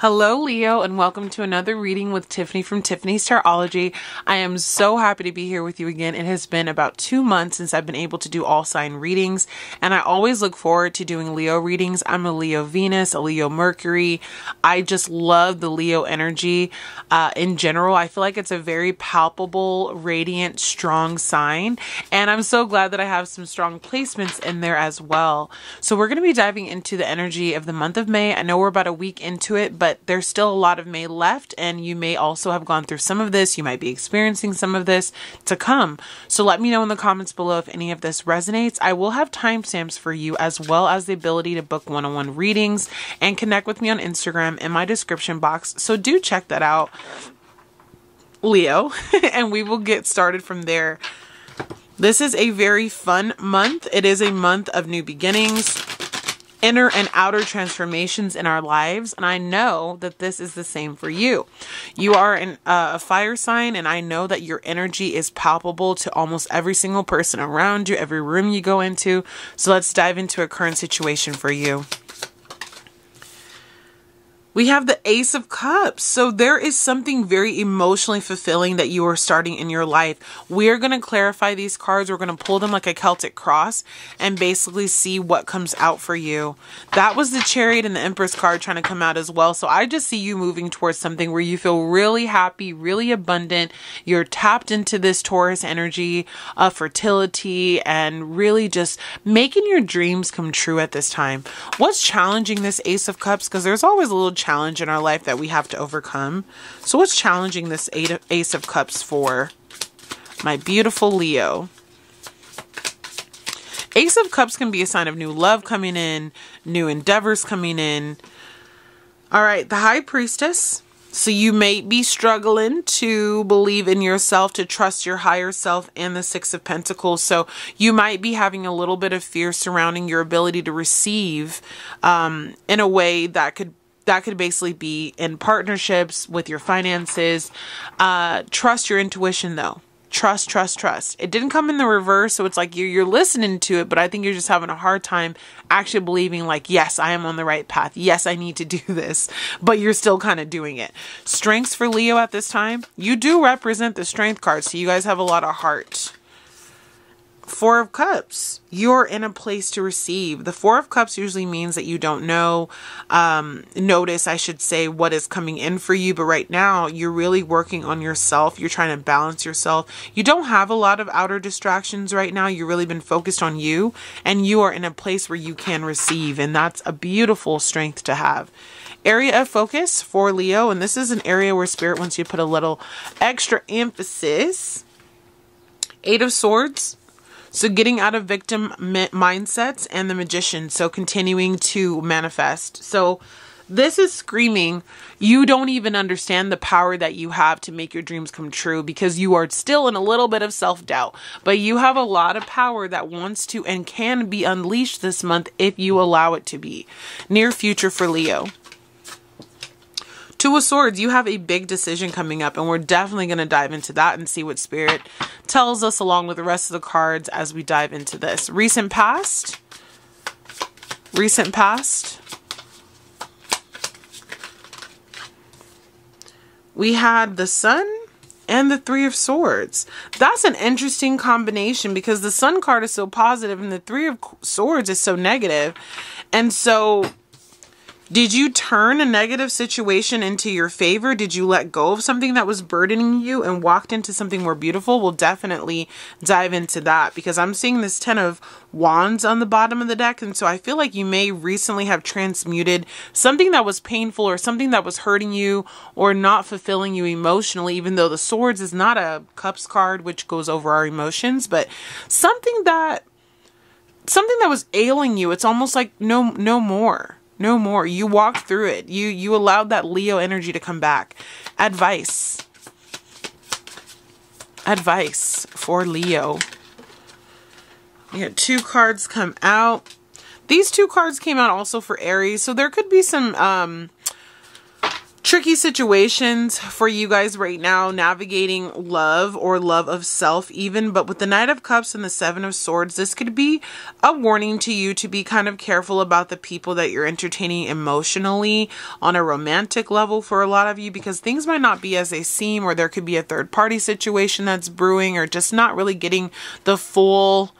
Hello Leo, and welcome to another reading with Tiffany from Tiffany's Tarology. I am so happy to be here with you again. It has been about 2 months since I've been able to do all sign readings, and I always look forward to doing Leo readings. I'm a Leo Venus, a Leo Mercury. I just love the Leo energy in general. I feel like it's a very palpable, radiant, strong sign, and I'm so glad that I have some strong placements in there as well. So we're going to be diving into the energy of the month of May. I know we're about a week into it, but there's still a lot of May left, and you may also have gone through some of this. You might be experiencing some of this to come. So let me know in the comments below if any of this resonates. I will have timestamps for you, as well as the ability to book one-on-one readings and connect with me on Instagram in my description box. So do check that out, Leo, and we will get started from there. This is a very fun month. It is a month of new beginnings, inner and outer transformations in our lives, and I know that this is the same for you. You are a fire sign, and I know that your energy is palpable to almost every single person around you, every room you go into. So let's dive into a current situation for you. We have the Ace of Cups. So there is something very emotionally fulfilling that you are starting in your life. We're going to clarify these cards. We're going to pull them like a Celtic cross and basically see what comes out for you. That was the Chariot and the Empress card trying to come out as well. So I just see you moving towards something where you feel really happy, really abundant. You're tapped into this Taurus energy of fertility and really just making your dreams come true at this time. What's challenging this Ace of Cups? Because there's always a little challenge in our life that we have to overcome. So what's challenging this Ace of Cups for my beautiful Leo? Ace of Cups can be a sign of new love coming in, new endeavors coming in. All right, the High Priestess. So you may be struggling to believe in yourself, to trust your higher self, and the Six of Pentacles. So you might be having a little bit of fear surrounding your ability to receive in a way that could basically be in partnerships with your finances. Trust your intuition though. Trust. It didn't come in the reverse, so it's like you're listening to it, but I think you're just having a hard time actually believing like, yes, I am on the right path. Yes, I need to do this, but you're still kind of doing it. Strengths for Leo at this time. You do represent the Strength card, so you guys have a lot of heart. Four of Cups. You're in a place to receive. The Four of Cups usually means that you don't know, notice, I should say, what is coming in for you. But right now, you're really working on yourself. You're trying to balance yourself. You don't have a lot of outer distractions right now. You've really been focused on you, and you are in a place where you can receive. And that's a beautiful strength to have. Area of focus for Leo. And this is an area where Spirit wants you to put a little extra emphasis. Eight of Swords. So getting out of victim mindsets, and the Magician. So continuing to manifest. So this is screaming, you don't even understand the power that you have to make your dreams come true, because you are still in a little bit of self-doubt. But you have a lot of power that wants to and can be unleashed this month if you allow it to be. Near future for Leo. Two of Swords, you have a big decision coming up, and we're definitely going to dive into that and see what Spirit tells us along with the rest of the cards as we dive into this. Recent past. We had the Sun and the Three of Swords. That's an interesting combination, because the Sun card is so positive and the Three of Swords is so negative. And so did you turn a negative situation into your favor? Did you let go of something that was burdening you and walked into something more beautiful? We'll definitely dive into that, because I'm seeing this Ten of Wands on the bottom of the deck. And so I feel like you may recently have transmuted something that was painful, or something that was hurting you or not fulfilling you emotionally, even though the Swords is not a Cups card, which goes over our emotions, but something that was ailing you. It's almost like no more. No more. You walked through it. You allowed that Leo energy to come back. Advice for Leo. We had 2 cards come out. These 2 cards came out also for Aries. So there could be some tricky situations for you guys right now, navigating love or love of self even. But with the Knight of Cups and the Seven of Swords, this could be a warning to you to be kind of careful about the people that you're entertaining emotionally on a romantic level for a lot of you, because things might not be as they seem, or there could be a third party situation that's brewing, or just not really getting the full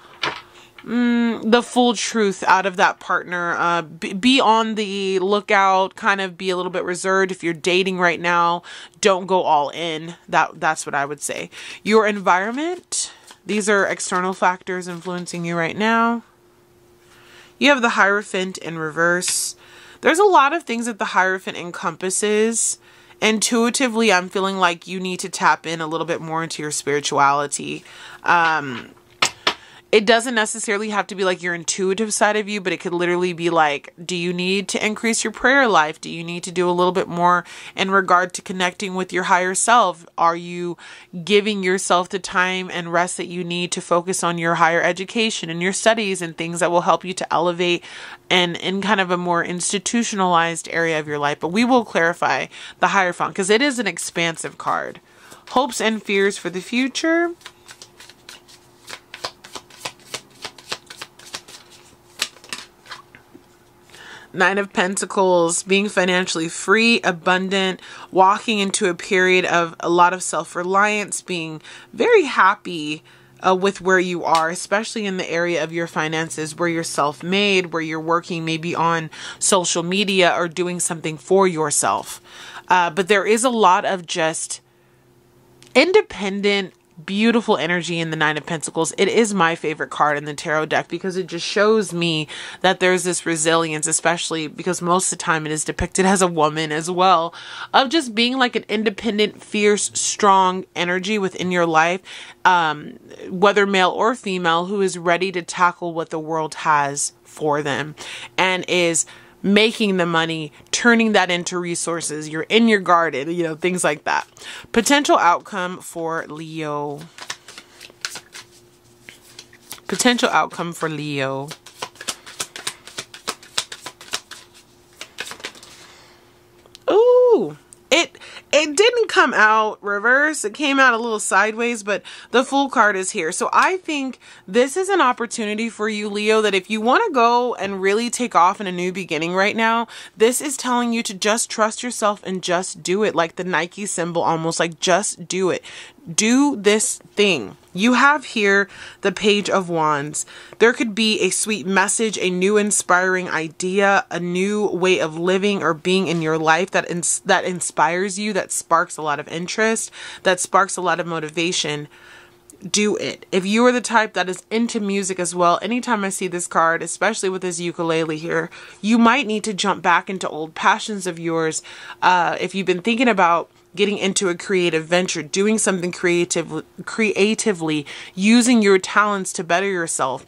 truth out of that partner. Be on the lookout, kind of be a little bit reserved. If you're dating right now, don't go all in. That's what I would say. Your environment, these are external factors influencing you right now. You have the Hierophant in reverse. There's a lot of things that the Hierophant encompasses. Intuitively, I'm feeling like you need to tap in a little bit more into your spirituality. It doesn't necessarily have to be like your intuitive side of you, but it could literally be like, do you need to increase your prayer life? Do you need to do a little bit more in regard to connecting with your higher self? Are you giving yourself the time and rest that you need to focus on your higher education and your studies and things that will help you to elevate and in kind of a more institutionalized area of your life? But we will clarify the Hierophant because it is an expansive card. Hopes and fears for the future. Nine of Pentacles, being financially free, abundant, walking into a period of a lot of self-reliance, being very happy with where you are, especially in the area of your finances, where you're self-made, where you're working maybe on social media or doing something for yourself. But there is a lot of just independent, beautiful energy in the Nine of Pentacles. It is my favorite card in the tarot deck because it just shows me that there's this resilience, especially because most of the time it is depicted as a woman as well, of just being like an independent, fierce, strong energy within your life, whether male or female, who is ready to tackle what the world has for them and is making the money, turning that into resources. You're in your garden, you know, things like that. Potential outcome for Leo. Potential outcome for Leo. Ooh, it didn't come out reverse. It came out a little sideways, but the Fool card is here. So I think this is an opportunity for you, Leo, that if you want to go and really take off in a new beginning right now, this is telling you to just trust yourself and just do it. Like the Nike symbol, almost like just do it. Do this thing. You have here the Page of Wands. There could be a sweet message, a new inspiring idea, a new way of living or being in your life that inspires you, that sparks a lot of interest, that sparks a lot of motivation. Do it. If you are the type that is into music as well, anytime I see this card, especially with this ukulele here, you might need to jump back into old passions of yours. If you've been thinking about getting into a creative venture, doing something creatively, using your talents to better yourself,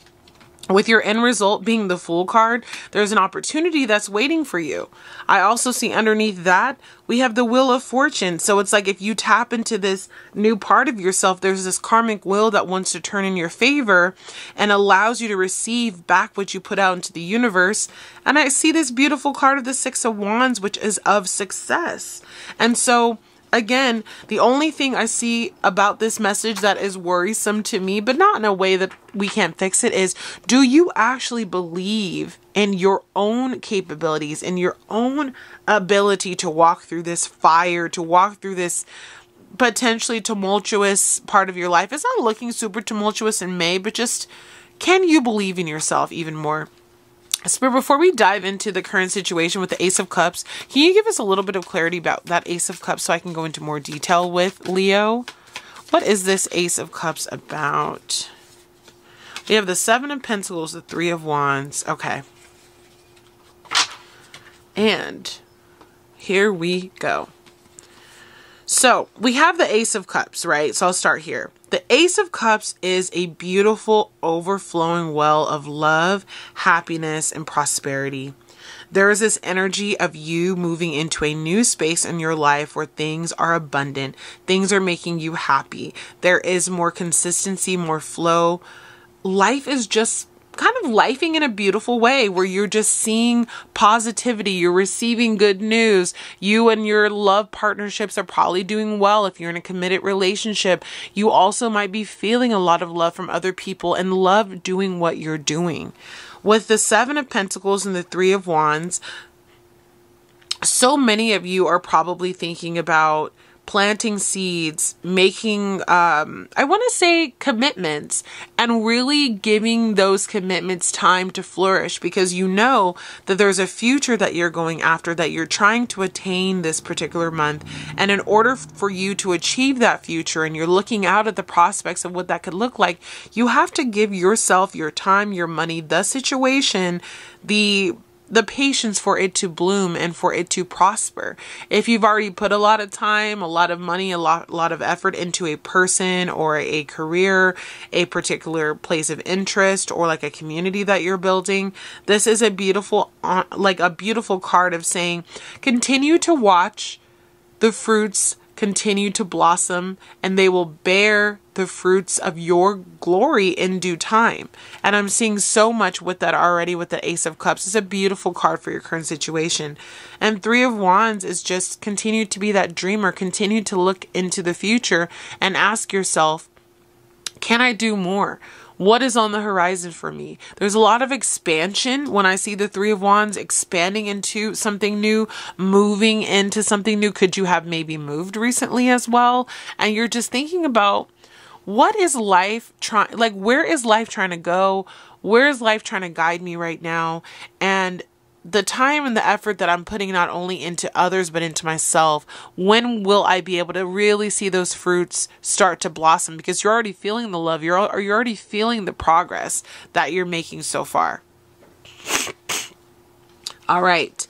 with your end result being the Fool card, there's an opportunity that's waiting for you. I also see underneath that, we have the Wheel of Fortune. So it's like if you tap into this new part of yourself, there's this karmic wheel that wants to turn in your favor and allows you to receive back what you put out into the universe. And I see this beautiful card of the Six of Wands, which is of success. And so again, the only thing I see about this message that is worrisome to me, but not in a way that we can't fix it, is do you actually believe in your own capabilities, in your own ability to walk through this fire, to walk through this potentially tumultuous part of your life? It's not looking super tumultuous in May, but just can you believe in yourself even more? So before we dive into the current situation with the Ace of Cups, can you give us a little bit of clarity about that Ace of Cups so I can go into more detail with Leo? What is this Ace of Cups about? We have the Seven of Pentacles, the Three of Wands. Okay. And here we go. So we have the Ace of Cups, right? So I'll start here. The Ace of Cups is a beautiful overflowing well of love, happiness, and prosperity. There is this energy of you moving into a new space in your life where things are abundant. Things are making you happy. There is more consistency, more flow. Life is just kind of lifing in a beautiful way where you're just seeing positivity, you're receiving good news. You and your love partnerships are probably doing well. If you're in a committed relationship, you also might be feeling a lot of love from other people and love doing what you're doing. With the Seven of Pentacles and the Three of Wands, so many of you are probably thinking about planting seeds, making, I want to say commitments, and really giving those commitments time to flourish, because you know that there's a future that you're going after, that you're trying to attain this particular month. And in order for you to achieve that future, and you're looking out at the prospects of what that could look like, you have to give yourself your time, your money, the situation, the patience for it to bloom and for it to prosper. If you've already put a lot of time, a lot of money, a lot of effort into a person or a career, a particular place of interest, or like a community that you're building, this is a beautiful, like a beautiful card of saying, continue to watch the fruits continue to blossom, and they will bear the fruits of your glory in due time. And I'm seeing so much with that already with the Ace of Cups. It's a beautiful card for your current situation. And Three of Wands is just continue to be that dreamer, continue to look into the future and ask yourself, can I do more? What is on the horizon for me? There's a lot of expansion when I see the Three of Wands expanding into something new, moving into something new. Could you have maybe moved recently as well? And you're just thinking about, what is life trying, like, where is life trying to go? Where is life trying to guide me right now? And the time and the effort that I'm putting not only into others, but into myself, when will I be able to really see those fruits start to blossom? Because you're already feeling the love. You're already feeling the progress that you're making so far. All right.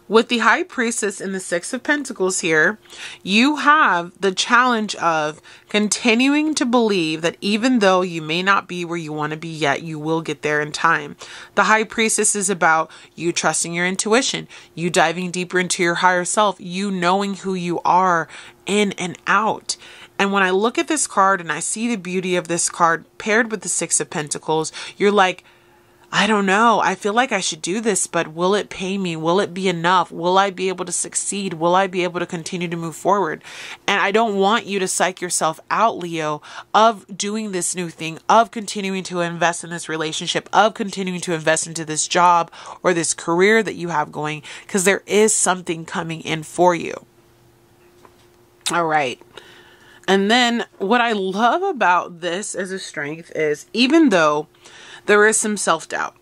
With the High Priestess and the Six of Pentacles here, you have the challenge of continuing to believe that even though you may not be where you want to be yet, you will get there in time. The High Priestess is about you trusting your intuition, you diving deeper into your higher self, you knowing who you are in and out. And when I look at this card and I see the beauty of this card paired with the Six of Pentacles, you're like, I don't know. I feel like I should do this, but will it pay me? Will it be enough? Will I be able to succeed? Will I be able to continue to move forward? And I don't want you to psych yourself out, Leo, of doing this new thing, of continuing to invest in this relationship, of continuing to invest into this job or this career that you have going, because there is something coming in for you. All right. And then what I love about this as a strength is, even though there is some self-doubt,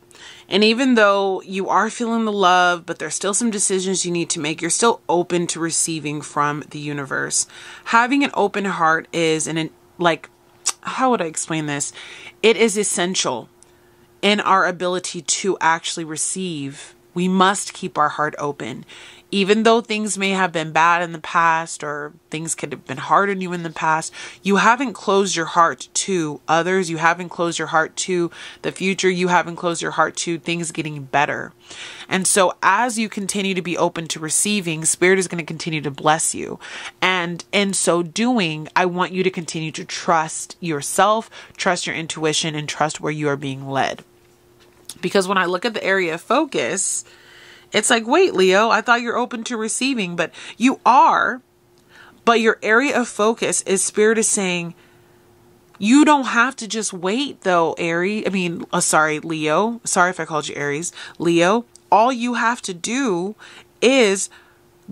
and even though you are feeling the love, but there's still some decisions you need to make, you're still open to receiving from the universe. Having an open heart is, how would I explain this? It is essential in our ability to actually receive. We must keep our heart open. Even though things may have been bad in the past, or things could have been hard on you in the past, you haven't closed your heart to others. You haven't closed your heart to the future. You haven't closed your heart to things getting better. And so as you continue to be open to receiving, Spirit is going to continue to bless you. And in so doing, I want you to continue to trust yourself, trust your intuition, and trust where you are being led. Because when I look at the area of focus, it's like, wait, Leo, I thought you're open to receiving, but you are. But your area of focus is, Spirit is saying, you don't have to just wait though, Leo. Sorry if I called you Aries. Leo, all you have to do is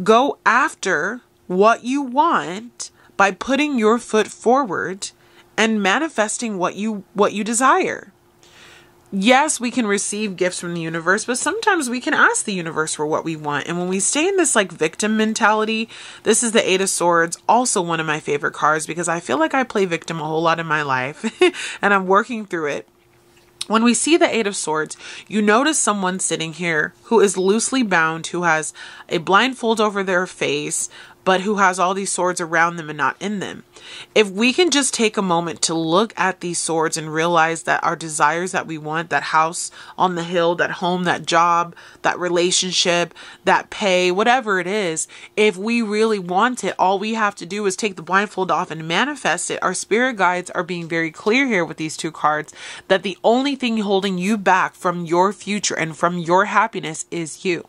go after what you want by putting your foot forward and manifesting what you desire. Yes, we can receive gifts from the universe, but sometimes we can ask the universe for what we want. And when we stay in this like victim mentality, this is the Eight of Swords, also one of my favorite cards, because I feel like I play victim a whole lot in my life and I'm working through it. When we see the Eight of Swords, you notice someone sitting here who is loosely bound, who has a blindfold over their face, but who has all these swords around them and not in them. If we can just take a moment to look at these swords and realize that our desires that we want, that house on the hill, that home, that job, that relationship, that pay, whatever it is, if we really want it, all we have to do is take the blindfold off and manifest it. Our spirit guides are being very clear here with these two cards that the only thing holding you back from your future and from your happiness is you.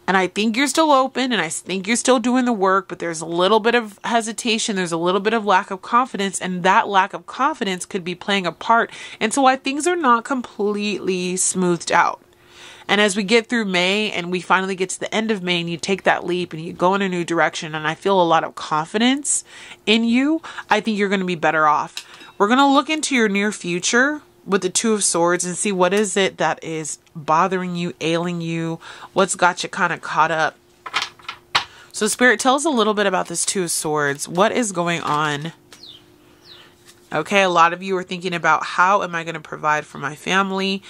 And I think you're still open and I think you're still doing the work, but there's a little bit of hesitation. There's a little bit of lack of confidence, and that lack of confidence could be playing a part into why things are not completely smoothed out. And as we get through May and we finally get to the end of May and you take that leap and you go in a new direction, and I feel a lot of confidence in you, I think you're going to be better off. We're going to look into your near future with the Two of Swords and see what is it that is bothering you, ailing you, what's got you kind of caught up. So Spirit, tell us a little bit about this Two of Swords. What is going on? Okay, a lot of you are thinking about, how am I going to provide for my family?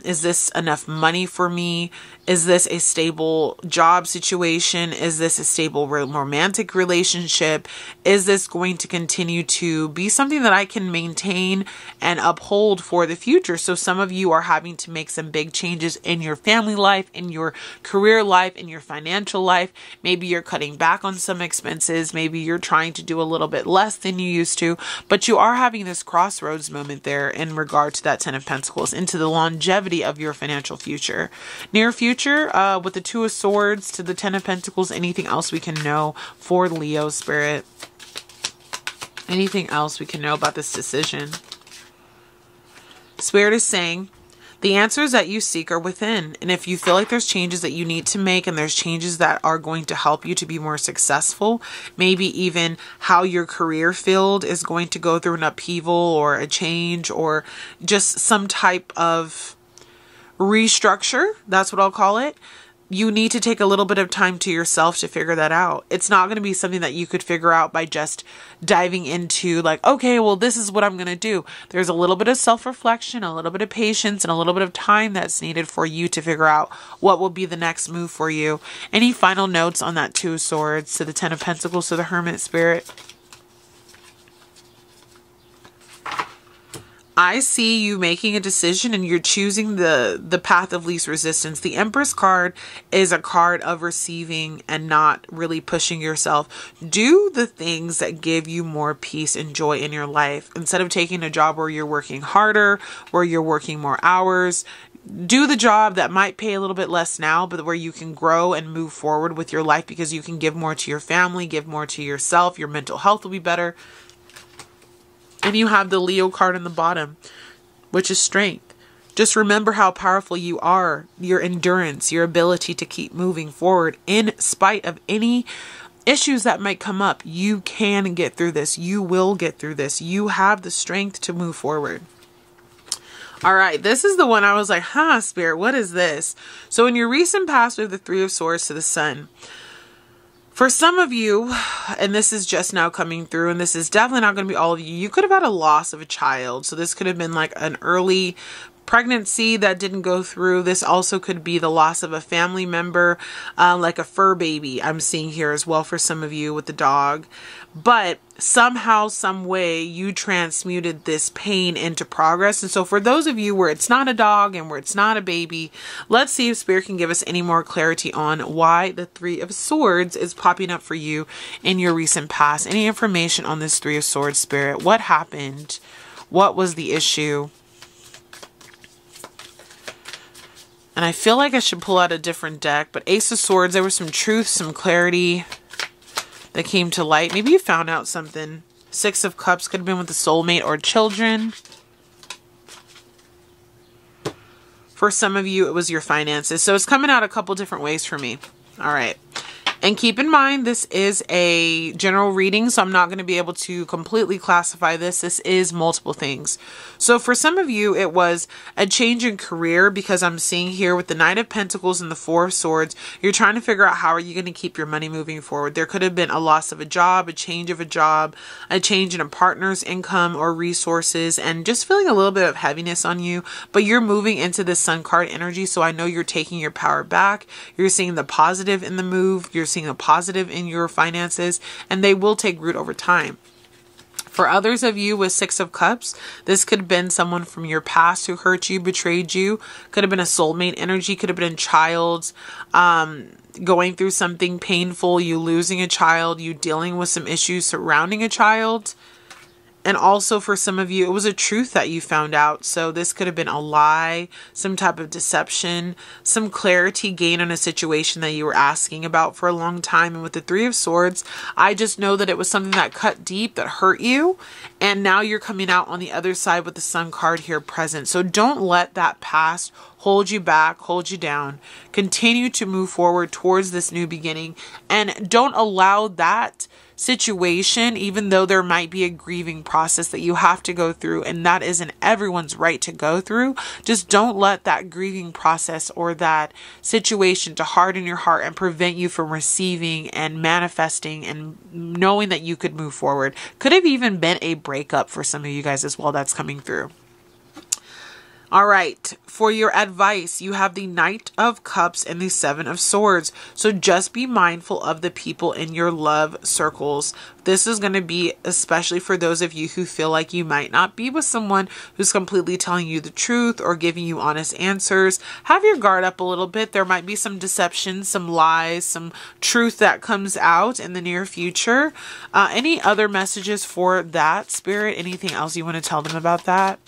Is this enough money for me? Is this a stable job situation? Is this a stable romantic relationship? Is this going to continue to be something that I can maintain and uphold for the future? So some of you are having to make some big changes in your family life, in your career life, in your financial life. Maybe you're cutting back on some expenses. Maybe you're trying to do a little bit less than you used to, but you are having this crossroads moment there in regard to that Ten of Pentacles, into the longevity of your financial future. Near future, with the Two of Swords to the Ten of Pentacles. Anything else we can know for Leo, Spirit? Anything else we can know about this decision? Spirit is saying the answers that you seek are within. And if you feel like there's changes that you need to make, and there's changes that are going to help you to be more successful, maybe even how your career field is going to go through an upheaval or a change, or just some type of restructure, that's what I'll call it. You need to take a little bit of time to yourself to figure that out. It's not going to be something that you could figure out by just diving into like, okay, well, this is what I'm going to do. There's a little bit of self-reflection, a little bit of patience, and a little bit of time that's needed for you to figure out what will be the next move for you. Any final notes on that Two of Swords to the Ten of Pentacles to the Hermit, Spirit? I see you making a decision and you're choosing the path of least resistance. The Empress card is a card of receiving and not really pushing yourself. Do the things that give you more peace and joy in your life. Instead of taking a job where you're working harder, where you're working more hours, do the job that might pay a little bit less now, but where you can grow and move forward with your life, because you can give more to your family, give more to yourself. Your mental health will be better. And you have the Leo card in the bottom, which is strength. Just remember how powerful you are, your endurance, your ability to keep moving forward in spite of any issues that might come up. You can get through this. You will get through this. You have the strength to move forward. All right, this is the one I was like, Spirit, what is this? So in your recent past, we have the Three of Swords to the Sun. For some of you, and this is just now coming through, and this is definitely not going to be all of you, you could have had a loss of a child. So this could have been like an early pregnancy that didn't go through. This also could be the loss of a family member, like a fur baby I'm seeing here as well for some of you with the dog. But somehow, some way, you transmuted this pain into progress. And so for those of you where it's not a dog and where it's not a baby, let's see if Spirit can give us any more clarity on why the Three of Swords is popping up for you in your recent past. Any information on this Three of Swords, Spirit? What happened? What was the issue? And I feel like I should pull out a different deck, but Ace of Swords, there was some truth, some clarity that came to light. Maybe you found out something. Six of Cups could have been with the soulmate or children. For some of you, it was your finances. So it's coming out a couple different ways for me. All right. And keep in mind, this is a general reading, so I'm not going to be able to completely classify this. This is multiple things. So for some of you, it was a change in career, because I'm seeing here with the Knight of Pentacles and the Four of Swords, you're trying to figure out how are you going to keep your money moving forward. There could have been a loss of a job, a change of a job, a change in a partner's income or resources, and just feeling a little bit of heaviness on you. But you're moving into this Sun card energy, so I know you're taking your power back. You're seeing the positive in the move. You're seeing a positive in your finances, and they will take root over time. For others of you with Six of Cups, this could have been someone from your past who hurt you, betrayed you. Could have been a soulmate energy. Could have been a child going through something painful, you losing a child, you dealing with some issues surrounding a child. And also for some of you, it was a truth that you found out. So this could have been a lie, some type of deception, some clarity gained on a situation that you were asking about for a long time. And with the Three of Swords, I just know that it was something that cut deep, that hurt you. And now you're coming out on the other side with the Sun card here present. So don't let that past hold you back, hold you down. Continue to move forward towards this new beginning. And don't allow that situation, even though there might be a grieving process that you have to go through, and that isn't everyone's right to go through, just don't let that grieving process or that situation to harden your heart and prevent you from receiving and manifesting and knowing that you could move forward. Could have even been a breakup for some of you guys as well that's coming through. All right, for your advice, you have the Knight of Cups and the Seven of Swords. So just be mindful of the people in your love circles. This is going to be especially for those of you who feel like you might not be with someone who's completely telling you the truth or giving you honest answers. Have your guard up a little bit. There might be some deception, some lies, some truth that comes out in the near future. Any other messages for that, Spirit? Anything else you want to tell them about that?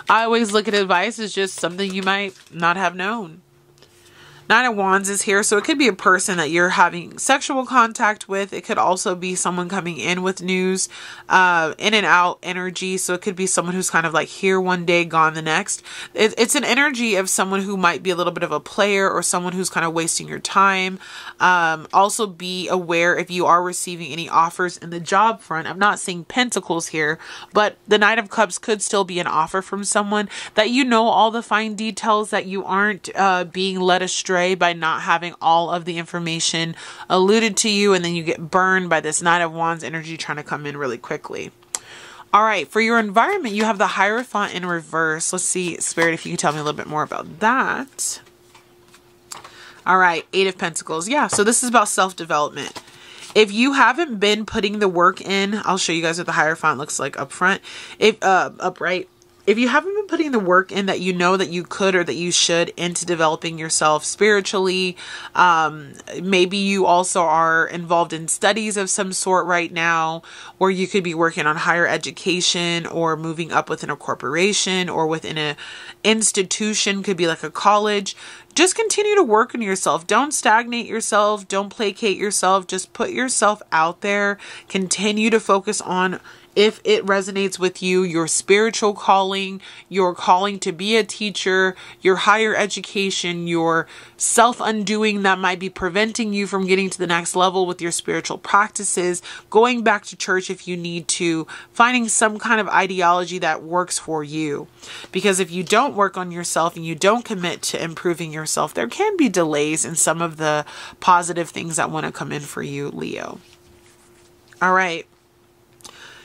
I always look at advice as just something you might not have known. Nine of Wands is here, so it could be a person that you're having sexual contact with. It could also be someone coming in with news, in and out energy. So it could be someone who's kind of like here one day, gone the next. It's an energy of someone who might be a little bit of a player or someone who's kind of wasting your time. Also be aware if you are receiving any offers in the job front. I'm not seeing pentacles here, but the Knight of Cups could still be an offer from someone that you know all the fine details, that you aren't being led astray by not having all of the information alluded to you, and then you get burned by this Knight of Wands energy trying to come in really quickly. All right, for your environment, you have the Hierophant in reverse. Let's see, Spirit, if you can tell me a little bit more about that. All right, Eight of Pentacles. Yeah, so this is about self-development. If you haven't been putting the work in, I'll show you guys what the Hierophant looks like up front. Upright. If you haven't been putting the work in that you know that you could or that you should into developing yourself spiritually, maybe you also are involved in studies of some sort right now, or you could be working on higher education or moving up within a corporation or within an institution, could be like a college. Just continue to work on yourself. Don't stagnate yourself. Don't placate yourself. Just put yourself out there. Continue to focus on, if it resonates with you, your spiritual calling, your calling to be a teacher, your higher education, your self-undoing that might be preventing you from getting to the next level with your spiritual practices, going back to church if you need to, finding some kind of ideology that works for you. Because if you don't work on yourself and you don't commit to improving yourself, there can be delays in some of the positive things that want to come in for you, Leo. All right.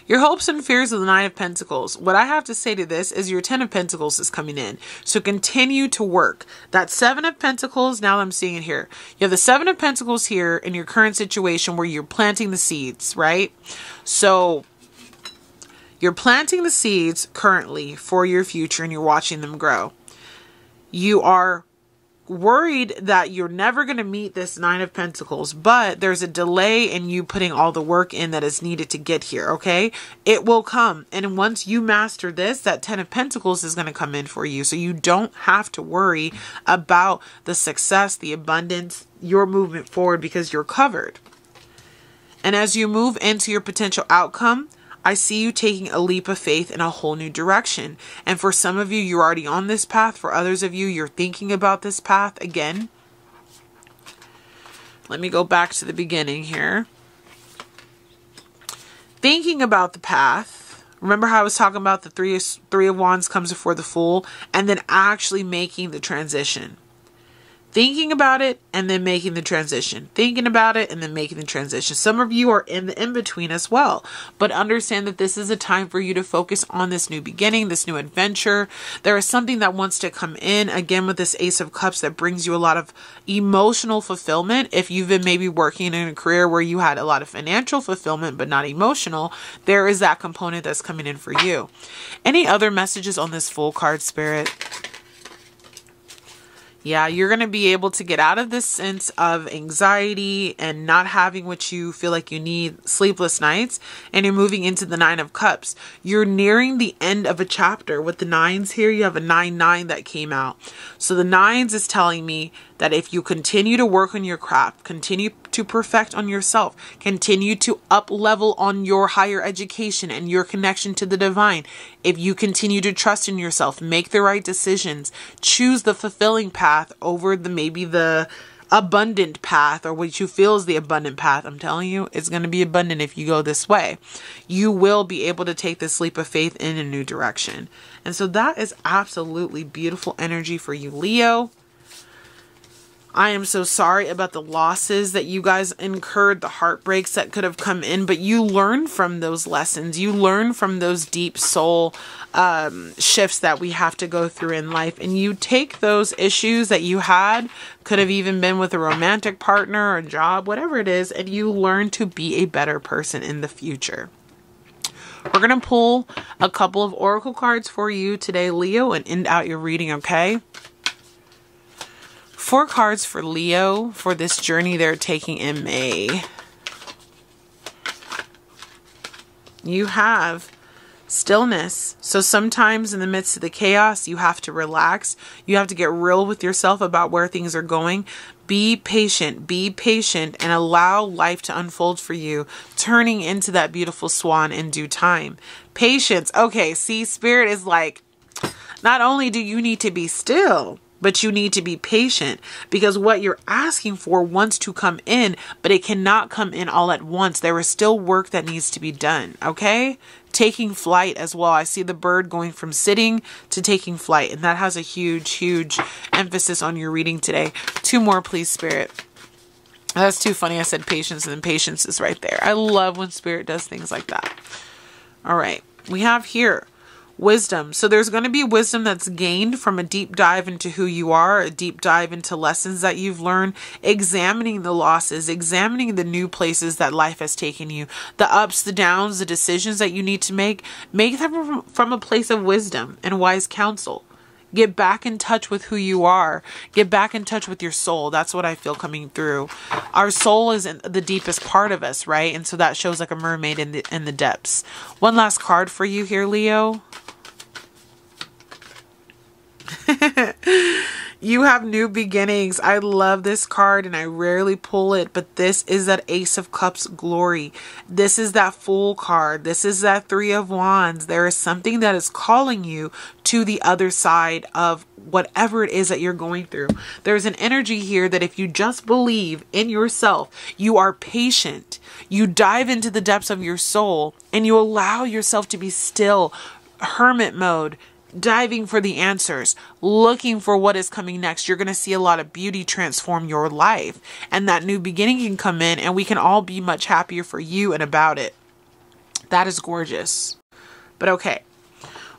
Your hopes and fears of the Nine of Pentacles. What I have to say to this is your Ten of Pentacles is coming in. So continue to work. That Seven of Pentacles, now I'm seeing it here. You have the Seven of Pentacles here in your current situation where you're planting the seeds, right? So you're planting the seeds currently for your future and you're watching them grow. You are worried that you're never going to meet this Nine of Pentacles, but there's a delay in you putting all the work in that is needed to get here, okay? It will come. And once you master this, that Ten of Pentacles is going to come in for you. So you don't have to worry about the success, the abundance, your movement forward, because you're covered. And as you move into your potential outcome, I see you taking a leap of faith in a whole new direction. And for some of you, you're already on this path. For others of you, you're thinking about this path again. Let me go back to the beginning here. Thinking about the path. Remember how I was talking about the Three of Wands comes before the Fool, and then actually making the transition. Thinking about it and then making the transition. Thinking about it and then making the transition. Some of you are in the in-between as well. But understand that this is a time for you to focus on this new beginning, this new adventure. There is something that wants to come in, again, with this Ace of Cups that brings you a lot of emotional fulfillment. If you've been maybe working in a career where you had a lot of financial fulfillment but not emotional, there is that component that's coming in for you. Any other messages on this Fool card, Spirit? Yeah, you're going to be able to get out of this sense of anxiety and not having what you feel like you need, sleepless nights, and you're moving into the Nine of Cups. You're nearing the end of a chapter. With the nines here, you have a 9-9 that came out. So the nines is telling me that if you continue to work on your craft, continue to perfect on yourself, continue to up level on your higher education and your connection to the divine, if you continue to trust in yourself, make the right decisions, choose the fulfilling path over maybe the abundant path, or what you feel is the abundant path. I'm telling you, it's going to be abundant if you go this way. You will be able to take this leap of faith in a new direction. And so that is absolutely beautiful energy for you, Leo. I am so sorry about the losses that you guys incurred, the heartbreaks that could have come in, but you learn from those lessons. You learn from those deep soul shifts that we have to go through in life. And you take those issues that you had, could have even been with a romantic partner or a job, whatever it is, and you learn to be a better person in the future. We're going to pull a couple of oracle cards for you today, Leo, and end out your reading, okay? 4 cards for Leo for this journey they're taking in May. You have stillness. So sometimes in the midst of the chaos, you have to relax. You have to get real with yourself about where things are going. Be patient and allow life to unfold for you, turning into that beautiful swan in due time. Patience. Okay, see, Spirit is like, not only do you need to be still, but you need to be patient, because what you're asking for wants to come in, but it cannot come in all at once. There is still work that needs to be done. Okay? Taking flight as well. I see the bird going from sitting to taking flight, and that has a huge, huge emphasis on your reading today. 2 more, please, Spirit. That's too funny. I said patience, and then patience is right there. I love when Spirit does things like that. All right. We have here wisdom. So there's going to be wisdom that's gained from a deep dive into who you are, a deep dive into lessons that you've learned, examining the losses, examining the new places that life has taken you, the ups, the downs, the decisions that you need to make them from a place of wisdom and wise counsel. Get back in touch with who you are. Get back in touch with your soul. That's what I feel coming through. Our soul is in the deepest part of us, right? And so that shows like a mermaid in the depths. One last card for you here, Leo. You have new beginnings. I love this card and I rarely pull it, but this is that Ace of Cups glory. This is that Fool card. This is that 3 of Wands. There is something that is calling you to the other side of whatever it is that you're going through. There's an energy here that if you just believe in yourself, you are patient, you dive into the depths of your soul and you allow yourself to be still, hermit mode, diving for the answers, looking for what is coming next. You're going to see a lot of beauty transform your life, and that new beginning can come in and we can all be much happier for you and about it. That is gorgeous. But okay,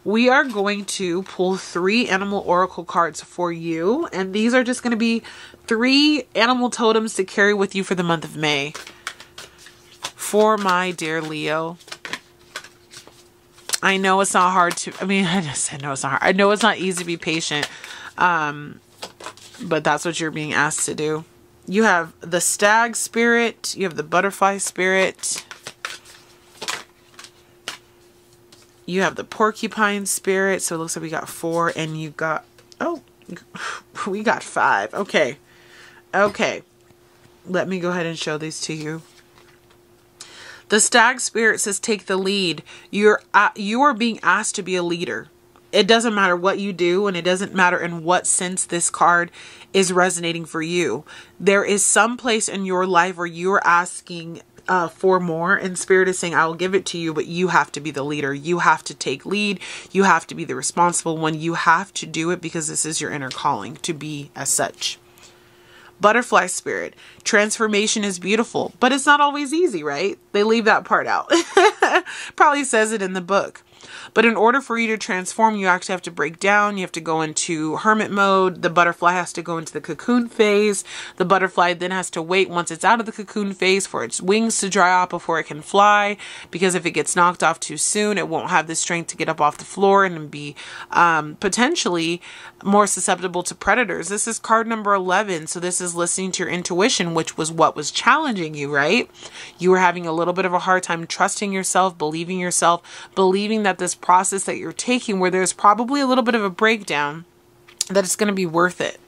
we are going to pull 3 animal oracle cards for you, and these are just going to be 3 animal totems to carry with you for the month of May for my dear Leo. I know it's not hard to, I know it's not hard. I know it's not easy to be patient. But that's what you're being asked to do. You have the stag spirit. You have the butterfly spirit. You have the porcupine spirit. So it looks like we got 4 and you got, oh, we got 5. Okay. Okay. Let me go ahead and show these to you. The stag spirit says take the lead. You are being asked to be a leader. It doesn't matter what you do, and it doesn't matter in what sense this card is resonating for you. There is some place in your life where you're asking for more, and Spirit is saying, I will give it to you, but you have to be the leader. You have to take lead. You have to be the responsible one. You have to do it because this is your inner calling to be as such. Butterfly spirit, transformation is beautiful, but it's not always easy, right? They leave that part out. Probably says it in the book. But in order for you to transform, you actually have to break down. You have to go into hermit mode. The butterfly has to go into the cocoon phase. The butterfly then has to wait once it's out of the cocoon phase for its wings to dry out before it can fly. Because if it gets knocked off too soon, it won't have the strength to get up off the floor and be potentially more susceptible to predators. This is card number 11. So this is listening to your intuition, which was what was challenging you, right? You were having a little bit of a hard time trusting yourself, believing that this process that you're taking, where there's probably a little bit of a breakdown, that it's going to be worth it.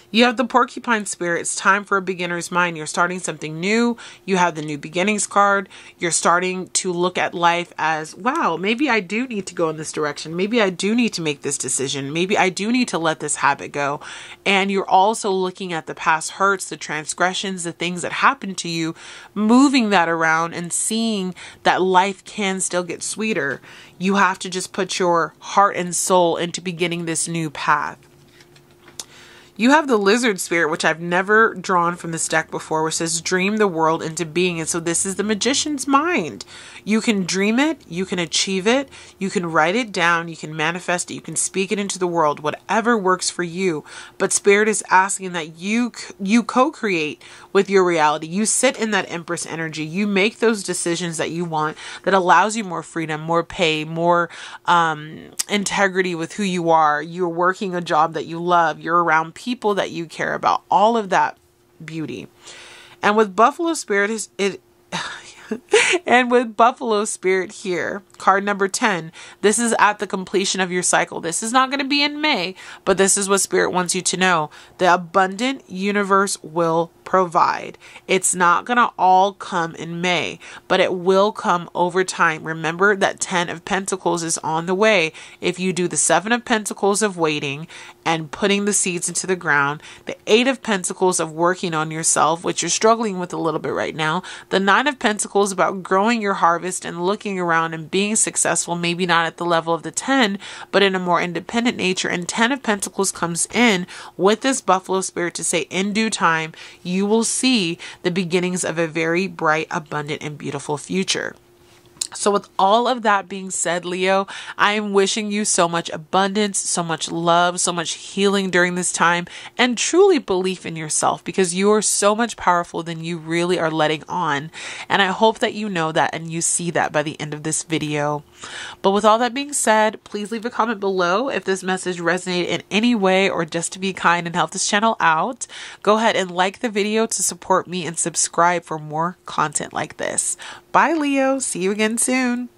You have the porcupine spirit. It's time for a beginner's mind. You're starting something new. You have the new beginnings card. You're starting to look at life as, wow, maybe I do need to go in this direction. Maybe I do need to make this decision. Maybe I do need to let this habit go. And you're also looking at the past hurts, the transgressions, the things that happened to you, moving that around and seeing that life can still get sweeter. You have to just put your heart and soul into beginning this new path. You have the lizard spirit, which I've never drawn from this deck before, which says dream the world into being. And so this is the magician's mind. You can dream it, you can achieve it, you can write it down, you can manifest it, you can speak it into the world, whatever works for you. But spirit is asking that you co-create with your reality. You sit in that Empress energy. You make those decisions that you want, that allows you more freedom, more pay, more integrity with who you are. You're working a job that you love. You're around people that you care about. All of that beauty. And with Buffalo Spirit and with Buffalo Spirit here, card number 10, this is at the completion of your cycle. This is not going to be in May, but this is what Spirit wants you to know. The abundant universe will provide. It's not going to all come in May, but it will come over time. Remember that 10 of Pentacles is on the way. If you do the 7 of Pentacles of waiting and putting the seeds into the ground, the 8 of Pentacles of working on yourself, which you're struggling with a little bit right now, the 9 of Pentacles about growing your harvest and looking around and being successful, maybe not at the level of the 10, but in a more independent nature. And 10 of Pentacles comes in with this Buffalo Spirit to say, in due time, you will see the beginnings of a very bright, abundant, and beautiful future. So with all of that being said, Leo, I am wishing you so much abundance, so much love, so much healing during this time, and truly belief in yourself, because you are so much powerful than you really are letting on. And I hope that you know that and you see that by the end of this video. But with all that being said, please leave a comment below if this message resonated in any way, or just to be kind and help this channel out. Go ahead and like the video to support me and subscribe for more content like this. Bye, Leo. See you again soon.